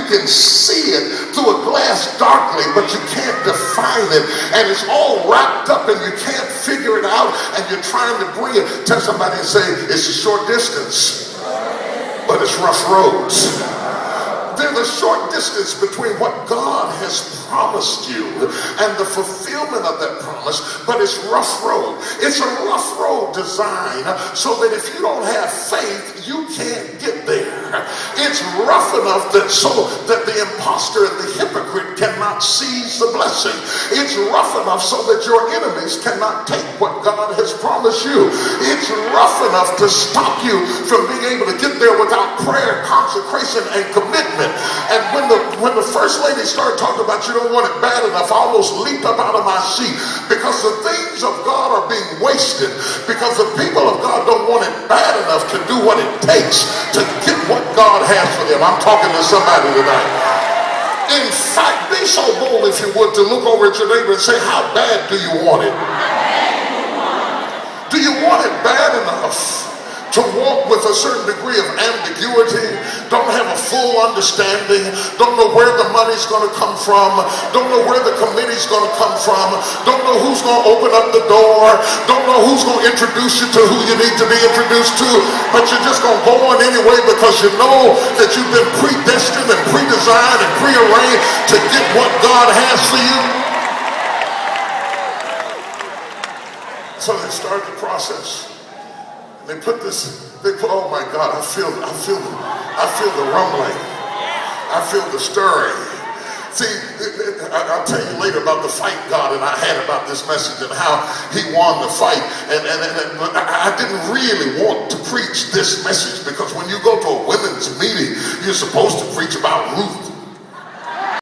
can see it through a glass darkly, but you can't define it, and it's all wrapped up and you can't figure it out, and you're trying to bring it. Tell somebody and say, it's a short distance, but it's rough roads. There's a short distance between what God has promised you and the fulfillment of that promise, but it's rough road. It's a rough road designed so that if you don't have faith, you can't get there. It's rough enough that so that the imposter and the hypocrite cannot seize the blessing. It's rough enough so that your enemies cannot take what God has promised you. It's rough enough to stop you from being able to get there without prayer, consecration, and commitment. And when the first lady started talking about you don't want it bad enough, I almost leaped up out of my seat, because the things of God are being wasted because the people of God don't want it bad enough to do what it takes to get what God has for them. I'm talking to somebody tonight. In fact, be so bold, if you would, to look over at your neighbor and say, how bad do you want it? Do you want it bad enough to walk with a certain degree of ambiguity, don't have a full understanding, don't know where the money's going to come from, don't know where the committee's going to come from, don't know who's going to open up the door, don't know who's going to introduce you to who you need to be introduced to, but you're just going to go on anyway because you know that you've been predestined and pre-designed and prearranged to get what God has for you? So they started the process. They put, oh my God, I feel the rumbling. I feel the stirring. See, I'll tell you later about the fight God and I had about this message and how he won the fight. And I didn't really want to preach this message, because when you go to a women's meeting, you're supposed to preach about Ruth